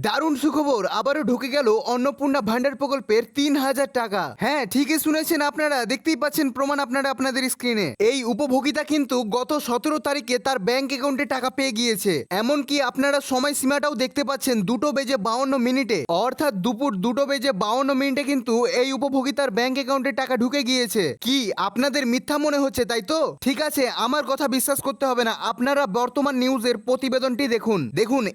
দারুণ সুখবর, আবারও ঢুকে গেল অন্নপূর্ণা ভান্ডার প্রকল্পের ৩,০০০ টাকা। হ্যাঁ, ঠিকই শুনেছেন আপনারা, দেখতেই পাচ্ছেন প্রমাণ আপনারা আপনাদের স্ক্রিনে। এই উপভোগিতা কিন্তু গত ১৭ তারিখে তার ব্যাংক অ্যাকাউন্টে টাকা পেয়ে গিয়েছে। এমনকি আপনারা সময়সীমাটাও দেখতে পাচ্ছেন 2:52 অর্থাৎ দুপুর 2:52 কিন্তু এই উপভোগিতার ব্যাংক অ্যাকাউন্টে টাকা ঢুকে গিয়েছে। কি আপনাদের মিথ্যা মনে হচ্ছে, তাই তো? ঠিক আছে, আমার কথা বিশ্বাস করতে হবে না, আপনারা বর্তমান নিউজের প্রতিবেদনটি দেখুন।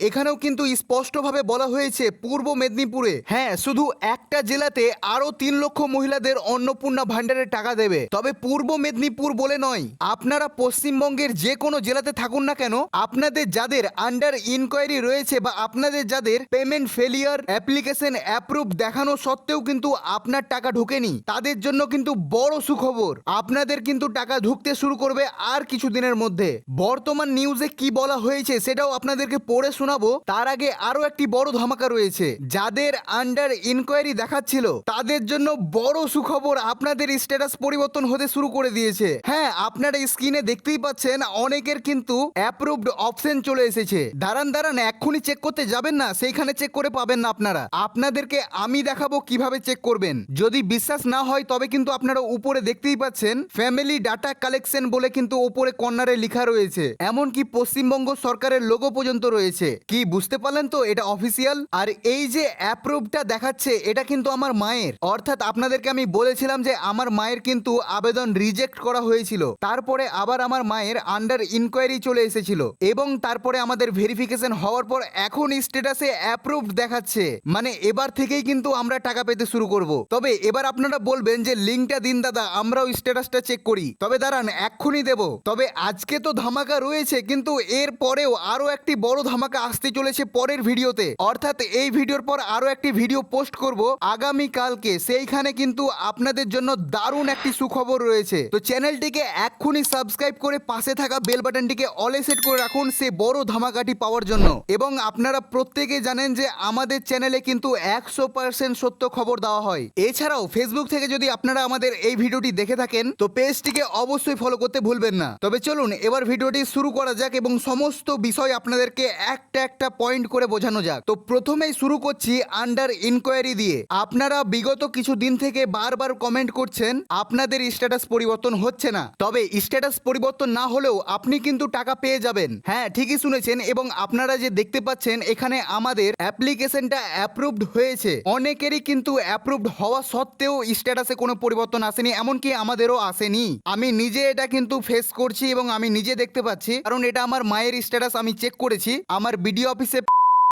এখানেও কিন্তু স্পষ্টভাবে বলা হয়েছে পূর্ব মেদিনীপুরে, হ্যাঁ, শুধু একটা জেলাতে আরো 3 লক্ষ মহিলাদের অন্নপূর্ণা ভান্ডারের টাকা দেবে। তবে পূর্ব মেদিনীপুর বলে নয়, আপনারা পশ্চিমবঙ্গের যে কোনো জেলাতে থাকুন না কেন, আপনাদের যাদের আন্ডার ইনকোয়ারি রয়েছে বা আপনাদের যাদের পেমেন্ট ফেলিয়ার অ্যাপ্লিকেশন অ্যাপ্রুভ দেখানো সত্ত্বেও কিন্তু আপনার টাকা ঢোকেনি, তাদের জন্য কিন্তু বড় সুখবর। আপনাদের কিন্তু টাকা ঢুকতে শুরু করবে আর কিছুদিনের মধ্যে। বর্তমান নিউজে কি বলা হয়েছে সেটাও আপনাদেরকে পড়ে শোনাবো। তার আগে আরো একটি বড় ধামাকা রয়েছে। যাদের আন্ডার ইনকোয়ারি দেখাচ্ছিল তাদের জন্য বড় সুখবর, আপনাদের স্ট্যাটাস পরিবর্তন হতে শুরু করে দিয়েছে। হ্যাঁ, আপনারা স্ক্রিনে দেখতেই পাচ্ছেন অনেকের কিন্তু অ্যাপ্রুভড অপশন চলে এসেছে। দাঁড়ান, এক্ষুনি চেক করতে যাবেন না, সেইখানে চেক করে পাবেন না আপনারা। আপনাদেরকে আমি দেখাবো কিভাবে চেক করবেন। যদি বিশ্বাস না হয় তবে কিন্তু আপনারা উপরে দেখতেই পাচ্ছেন ফ্যামিলি ডাটা কালেকশন বলে কিন্তু উপরে কর্নারে লেখা রয়েছে। এমনকি পশ্চিমবঙ্গ সরকারের লোগো পর্যন্ত রয়েছে। কি বুঝতে পারলেন তো, এটা অফিসিয়াল। আর এই যে অ্যাপ্রুভটা দেখাচ্ছে এটা কিন্তু আমার মায়ের, অর্থাৎ আপনাদেরকে আমি বলেছিলাম যে আমার মায়ের কিন্তু আবেদন রিজেক্ট করা হয়েছিল, তারপরে আবার আমার মায়ের আন্ডার ইনকোয়ারি চলে এসেছিল এবং তারপরে আমাদের ভেরিফিকেশন হওয়ার পর এখন স্ট্যাটাসে অ্যাপ্রুভড দেখাচ্ছে। মানে এবার থেকেই কিন্তু আমরা টাকা পেতে শুরু করব। তবে এবার আপনারা বলবেন যে লিঙ্কটা দিন দাদা, আমরাও স্ট্যাটাসটা চেক করি। তবে দাঁড়ান, এক্ষুনি দেব। তবে আজকে তো ধামাকা রয়েছে, কিন্তু এর পরেও আরো একটি বড় ধামাকা আসতে চলেছে পরের ভিডিওতে। অর্থাৎ এই ভিডিওর পর আরো একটি ভিডিও পোস্ট করব আগামী কালকে। সেইখানে কিন্তু আপনাদের জন্য দারুণ একটি সুখবর রয়েছে। তো চ্যানেলটিকে এক্ষুনি সাবস্ক্রাইব করে পাশে থাকা বেল বাটনটিকে অলে সেট করে রাখুন সে বড় ধামাকাটি পাওয়ার জন্য। এবং আপনারা প্রত্যেকে জানেন যে আমাদের চ্যানেলে কিন্তু 100% সত্য খবর দেওয়া হয়। এছাড়াও ফেসবুক থেকে যদি আপনারা আমাদের এই ভিডিওটি দেখে থাকেন তো পেজটিকে অবশ্যই ফলো করতে ভুলবেন না। তবে চলুন এবার ভিডিওটি শুরু করা যাক এবং সমস্ত বিষয় আপনাদেরকে একটা একটা পয়েন্ট করে বোঝানো যাক। তো প্রথমেই শুরু করছি আন্ডার ইনকোয়ারি দিয়ে। আপনারা বিগত কিছু দিন থেকে বারবার কমেন্ট করছেন আপনাদের স্ট্যাটাস পরিবর্তন হচ্ছে না। তবে স্ট্যাটাস পরিবর্তন না হলেও আপনি কিন্তু টাকা পেয়ে যাবেন। হ্যাঁ, ঠিকই শুনেছেন। এবং আপনারা যে দেখতে পাচ্ছেন এখানে আমাদের অ্যাপ্লিকেশনটা অ্যাপ্রুভড হয়েছে। অনেকেরই কিন্তু অ্যাপ্রুভড হওয়া সত্ত্বেও স্ট্যাটাসে কোনো পরিবর্তন আসেনি, এমনকি আমাদেরও আসেনি। আমি নিজে এটা কিন্তু ফেস করছি এবং আমি নিজে দেখতে পাচ্ছি, কারণ এটা আমার মায়ের স্ট্যাটাস আমি চেক করেছি আমার বিডিও অফিসে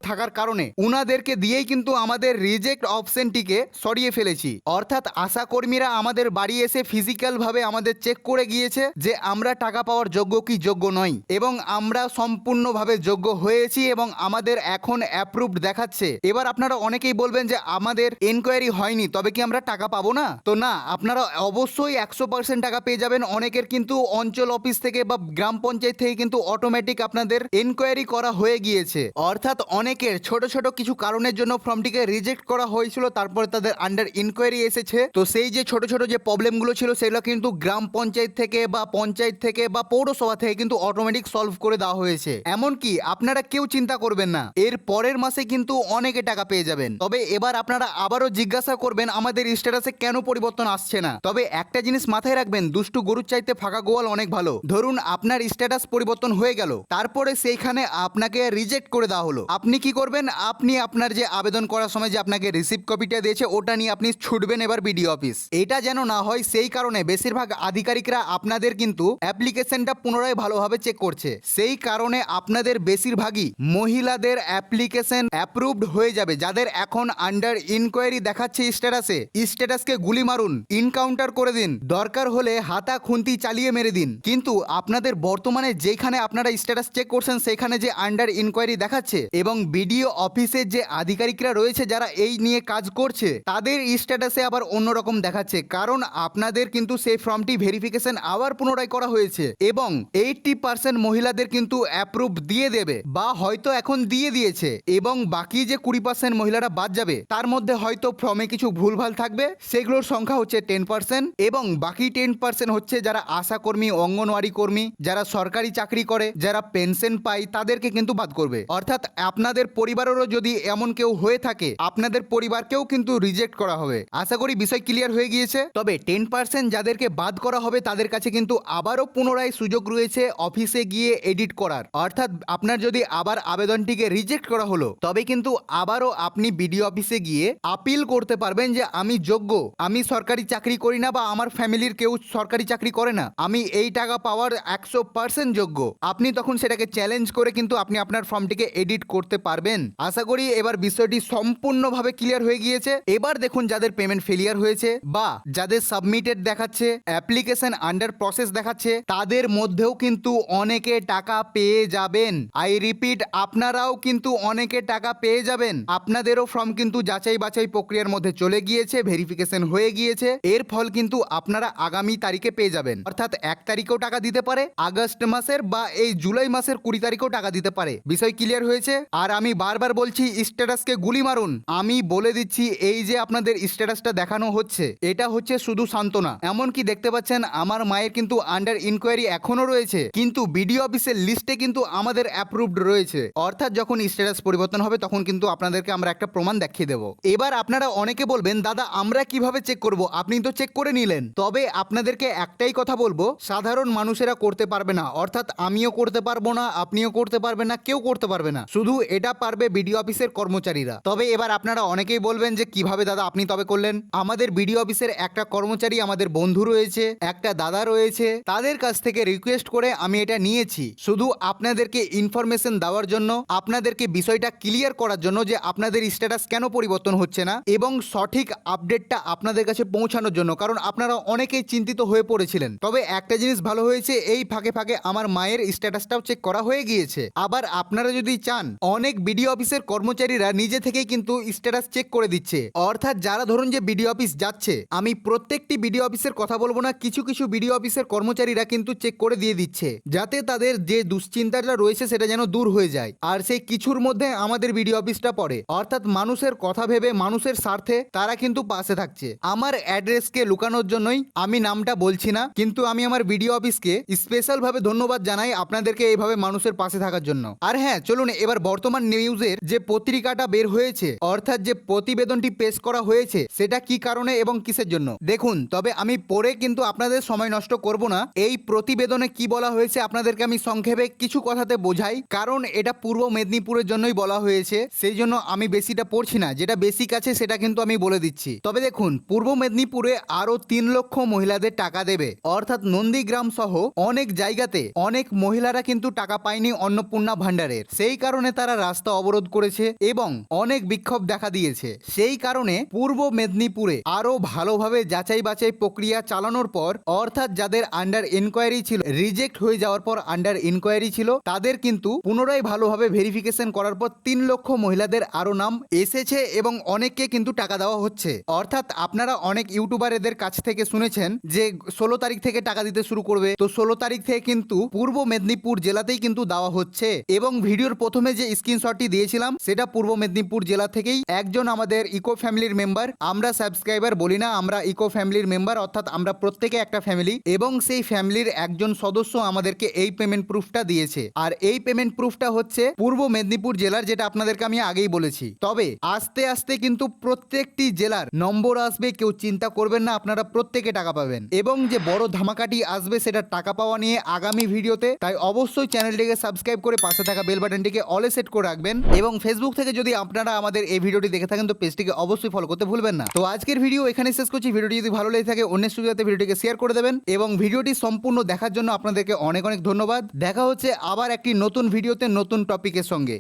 থাকার কারণে উনাদেরকে দিয়েই কিন্তু আমাদের রিজেক্ট অপশনটিকে সরিয়ে ফেলেছি। অর্থাৎ আশা কর্মীরা আমাদের বাড়ি এসে ফিজিক্যাল ভাবে আমাদের চেক করে গিয়েছে যে আমরা টাকা পাওয়ার যোগ্য কি যোগ্য নই, এবং আমরা সম্পূর্ণভাবে যোগ্য হয়েছি এবং আমাদের এখন অ্যাপ্রুভড দেখাচ্ছে। এবার আপনারা অনেকেই বলবেন যে আমাদের এনকোয়ারি হয়নি, তবে কি আমরা টাকা পাবো না? তো না, আপনারা অবশ্যই 100% টাকা পেয়ে যাবেন। অনেকের কিন্তু অঞ্চল অফিস থেকে বা গ্রাম পঞ্চায়েত থেকে কিন্তু অটোমেটিক আপনাদের এনকোয়ারি করা হয়ে গিয়েছে। অর্থাৎ অনেকের ছোট ছোট কিছু কারণের জন্য ফর্মটিকে রিজেক্ট করা হয়েছিল, তারপরে তাদের আন্ডার ইনকোয়ারি এসেছে। তো সেই যে ছোট ছোট যে প্রবলেমগুলো ছিল সেগুলো কিন্তু গ্রাম পঞ্চায়েত থেকে বা পঞ্চায়েত থেকে বা পৌরসভা থেকে কিন্তু অটোমেটিক সলভ করে দেওয়া হয়েছে। এমনকি আপনারা কেউ চিন্তা করবেন না, এর পরের মাসে কিন্তু অনেকে টাকা পেয়ে যাবেন। তবে এবার আপনারা আবারও জিজ্ঞাসা করবেন আমাদের স্ট্যাটাসে কেন পরিবর্তন আসছে না। তবে একটা জিনিস মাথায় রাখবেন, দুষ্টু গরুর চাইতে ফাঁকা গোয়াল অনেক ভালো। ধরুন আপনার স্ট্যাটাস পরিবর্তন হয়ে গেল, তারপরে সেইখানে আপনাকে রিজেক্ট করে দেওয়া হলো। আপনি কি করবেন? আপনি আপনার যে আবেদন করার সময় যে আপনাকে রিসিপ্ট কপিটা দিয়েছে ওটা নিয়ে আপনি ছুটবেন এবার বিডিও অফিস। এটা যেন না হয় সেই কারণে বেশিরভাগ আধিকারিকরা আপনাদের কিন্তু অ্যাপ্লিকেশনটা পুনরায় ভালোভাবে চেক করছে। সেই কারণে আপনাদের বেশিরভাগই মহিলাদের অ্যাপ্লিকেশন অ্যাপ্রুভড হয়ে যাবে। যাদের এখন আন্ডার ইনকোয়ারি দেখাচ্ছে স্ট্যাটাসে, স্ট্যাটাসকে গুলি মারুন, ইনকাউন্টার করে দিন, দরকার হলে হাতা খুন্তি চালিয়ে মেরে দিন। কিন্তু আপনাদের বর্তমানে যেখানে আপনারা স্ট্যাটাস চেক করছেন সেখানে যে আন্ডার ইনকোয়ারি দেখাচ্ছে এবং বিডিও অফিসের যে আধিকারিকরা রয়েছে যারা এই নিয়ে কাজ করছে তাদের স্ট্যাটাসে আবার অন্যরকম দেখাচ্ছে। কারণ আপনাদের কিন্তু সেই ফর্মটি ভেরিফিকেশন আবার পুনরায় করা হয়েছে এবং 80% মহিলাদের কিন্তু অ্যাপ্রুভ দিয়ে দেবে বা হয়তো এখন দিয়ে দিয়েছে, এবং বাকি যে 20% মহিলারা বাদ যাবে তার মধ্যে হয়তো ফর্মে কিছু ভুলভাল থাকবে, সেগুলোর সংখ্যা হচ্ছে 10%, এবং বাকি 10% হচ্ছে যারা আশা কর্মী, অঙ্গনওয়াড়ি কর্মী, যারা সরকারি চাকরি করে, যারা পেনশন পায় তাদেরকে কিন্তু বাদ করবে। অর্থাৎ আপনাদের আপনাদের পরিবারেরও যদি এমন কেউ হয়ে থাকে আপনাদের পরিবারকেও কিন্তু রিজেক্ট করা হবে। আশা করি বিষয় ক্লিয়ার হয়ে গিয়েছে। তবে 10% যাদেরকে বাদ করা হবে তাদের কাছে কিন্তু আবারও পুনরায় সুযোগ রয়েছে অফিসে গিয়ে এডিট করার। অর্থাৎ আপনার যদি আবার আবেদনটিকে রিজেক্ট করা হলো তবে কিন্তু আবারও আপনি বিডিও অফিসে গিয়ে আপিল করতে পারবেন যে আমি যোগ্য, আমি সরকারি চাকরি করি না বা আমার ফ্যামিলির কেউ সরকারি চাকরি করে না, আমি এই টাকা পাওয়ার 100% যোগ্য। আপনি তখন সেটাকে চ্যালেঞ্জ করে কিন্তু আপনি আপনার ফর্মটিকে এডিট করতে পারবেন। আশা করি এবার বিষয়টি সম্পূর্ণভাবে ক্লিয়ার হয়ে গিয়েছে। এবার দেখুন যাদের পেমেন্ট ফেলিয়ার হয়েছে বা যাদের সাবমিটেড দেখাচ্ছে, অ্যাপ্লিকেশন আন্ডার প্রসেস দেখাচ্ছে, তাদের মধ্যেও কিন্তু অনেকে টাকা পেয়ে যাবেন। আই রিপিট, আপনারাও কিন্তু অনেকে টাকা পেয়ে যাবেন। আপনাদেরও ফর্ম কিন্তু যাচাই বাছাই প্রক্রিয়ার মধ্যে চলে গিয়েছে, ভেরিফিকেশন হয়ে গিয়েছে। এর ফল কিন্তু আপনারা আগামী তারিখে পেয়ে যাবেন। অর্থাৎ 1 তারিখেও টাকা দিতে পারে, আগস্ট মাসের বা এই জুলাই মাসের 20 তারিখেও টাকা দিতে পারে। বিষয় ক্লিয়ার হয়েছে। আর আমি বারবার বলছি স্ট্যাটাসকে গুলি মারুন। আমি বলে দিচ্ছি এই যে আপনাদের স্ট্যাটাসটা দেখানো হচ্ছে এটা হচ্ছে শুধু সান্ত্বনা। এমনকি দেখতে পাচ্ছেন আমার মায়ের কিন্তু আন্ডার ইনকোয়ারি এখনো রয়েছে, কিন্তু বিডিও অফিসের লিস্টে কিন্তু আমাদের অ্যাপ্রুভড রয়েছে। অর্থাৎ যখন স্ট্যাটাস পরিবর্তন হবে তখন কিন্তু আপনাদেরকে আমরা একটা প্রমাণ দেখিয়ে দেবো। এবার আপনারা অনেকে বলবেন দাদা আমরা কিভাবে চেক করব, আপনি তো চেক করে নিলেন। তবে আপনাদেরকে একটাই কথা বলবো, সাধারণ মানুষেরা করতে পারবে না। অর্থাৎ আমিও করতে পারবো না, আপনিও করতে পারবেন না, কেউ করতে পারবে না, শুধু এটা পারবে বিডিও অফিসের কর্মচারীরা। তবে এবার আপনারা অনেকেই বলবেন যে কিভাবে দাদা আপনি তবে করলেন। আমাদের বিডিও অফিসের একটা কর্মচারী আমাদের বন্ধু রয়েছে, একটা দাদা রয়েছে, তাদের কাছ থেকে রিকোয়েস্ট করে আমি এটা নিয়েছি শুধু আপনাদেরকে ইনফরমেশন দেওয়ার জন্য, আপনাদেরকে বিষয়টা ক্লিয়ার করার জন্য যে আপনাদের স্ট্যাটাস কেন পরিবর্তন হচ্ছে না এবং সঠিক আপডেটটা আপনাদের কাছে পৌঁছানোর জন্য। কারণ আপনারা অনেকেই চিন্তিত হয়ে পড়েছিলেন। তবে একটা জিনিস ভালো হয়েছে, এই ফাঁকে ফাঁকে আমার মায়ের স্ট্যাটাসটাও চেক করা হয়ে গিয়েছে। আবার আপনারা যদি চান, অনেক বিডিও অফিসের কর্মচারীরা নিজে থেকেই কিন্তু স্ট্যাটাস চেক করে দিচ্ছে। অর্থাৎ যারা ধরুন যে বিডিও অফিস যাচ্ছে, আমি প্রত্যেকটি বিডিও অফিসের কথা বলবো না, কিছু কিছু বিডিও অফিসের কর্মচারীরা কিন্তু চেক করে দিয়ে দিচ্ছে যাতে তাদের যে দুশ্চিন্তাটা রয়েছে সেটা যেন দূর হয়ে যায়। আর সেই কিছুর মধ্যে আমাদের বিডিও অফিসটা পড়ে। অর্থাৎ মানুষের কথা ভেবে, মানুষের স্বার্থে তারা কিন্তু পাশে থাকছে। আমার অ্যাড্রেসকে লুকানোর জন্যই আমি নামটা বলছি না, কিন্তু আমি আমার বিডিও অফিসকে স্পেশাল ভাবে ধন্যবাদ জানাই আপনাদেরকে এইভাবে মানুষের পাশে থাকার জন্য। আর হ্যাঁ, চলুন এবার বর্তমান নিউজের যে পত্রিকাটা বের হয়েছে, অর্থাৎ যে প্রতিবেদনটি পেশ করা হয়েছে সেটা কি কারণে এবং কিসের জন্য দেখুন। তবে আমি পড়ে কিন্তু আপনাদের সময় নষ্ট করব না। এই প্রতিবেদনে কি বলা হয়েছে আপনাদেরকে আমি সংক্ষেপে কিছু কথাতে বোঝাই, কারণ এটা পূর্ব মেদিনীপুরের জন্যই বলা হয়েছে, সেই জন্য আমি বেশিটা পড়ছি না। যেটা বেসিক আছে সেটা কিন্তু আমি বলে দিচ্ছি। তবে দেখুন, পূর্ব মেদিনীপুরে আরো 3 লক্ষ মহিলাদের টাকা দেবে। অর্থাৎ নন্দীগ্রাম সহ অনেক জায়গাতে অনেক মহিলারা কিন্তু টাকা পায়নি অন্নপূর্ণা ভান্ডারের। সেই কারণে তারা রাস্তা অবরোধ করেছে এবং অনেক বিক্ষোভ দেখা দিয়েছে। সেই কারণে পূর্ব মেদিনীপুরে আরো ভালোভাবে যাচাই বাছাই প্রক্রিয়া চালানোর পর, অর্থাৎ যাদের আন্ডার ইনকোয়ারি ছিল, রিজেক্ট হয়ে যাওয়ার পর আন্ডার ইনকোয়ারি ছিল, তাদের কিন্তু পুনরায় ভালোভাবে ভেরিফিকেশন করার পর 3 লক্ষ মহিলাদের আরো নাম এসেছে এবং অনেককে কিন্তু টাকা দেওয়া হচ্ছে। অর্থাৎ আপনারা অনেক ইউটিউবার এদের কাছ থেকে শুনেছেন যে 16 তারিখ থেকে টাকা দিতে শুরু করবে, তো 16 তারিখ থেকে কিন্তু পূর্ব মেদিনীপুর জেলাতেই কিন্তু দেওয়া হচ্ছে। এবং ভিডিওর প্রথমে যে স্ক্রিনশটটি দিয়েছিলাম সেটা পূর্ব মেদিনীপুর জেলা থেকেই একজন আমাদের ইকো ফ্যামিলির মেম্বার, আমরা সাবস্ক্রাইবার বলি না, আমরা ইকো ফ্যামিলির মেম্বার, অর্থাৎ আমরা প্রত্যেকে একটা ফ্যামিলি, এবং সেই ফ্যামিলির একজন সদস্য আমাদেরকে এই পেমেন্ট প্রুফটা দিয়েছে। আর এই পেমেন্ট প্রুফটা হচ্ছে পূর্ব মেদিনীপুর জেলার, যেটা আপনাদেরকে আমি আগেই বলেছি। তবে আস্তে আস্তে কিন্তু প্রত্যেকটি জেলার নম্বর আসবে, কেউ চিন্তা করবেন না, আপনারা প্রত্যেকে টাকা পাবেন। এবং যে বড় ধামাকাটি আসবে সেটা টাকা পাওয়া নিয়ে আগামী ভিডিওতে, তাই অবশ্যই চ্যানেলটিকে সাবস্ক্রাইব করে পাশে থাকা বেল বাটনটিকে অলে সেট করে রাখবেন। এবং ফেসবুক থেকে যদি আপনারা আমাদের এই ভিডিওটি দেখে থাকেন তো পেজটিকে অবশ্যই ফলো করতে ভুলবেন না। তো আজকের ভিডিও এখানে শেষ করছি। ভিডিওটি যদি ভালো লেগে থাকে অন্যের সুবিধাতে ভিডিওটিকে শেয়ার করে দেবেন এবং ভিডিওটি সম্পূর্ণ দেখার জন্য আপনাদেরকে অনেক অনেক ধন্যবাদ। দেখা হচ্ছে আবার একটি নতুন ভিডিওতে নতুন টপিকের সঙ্গে।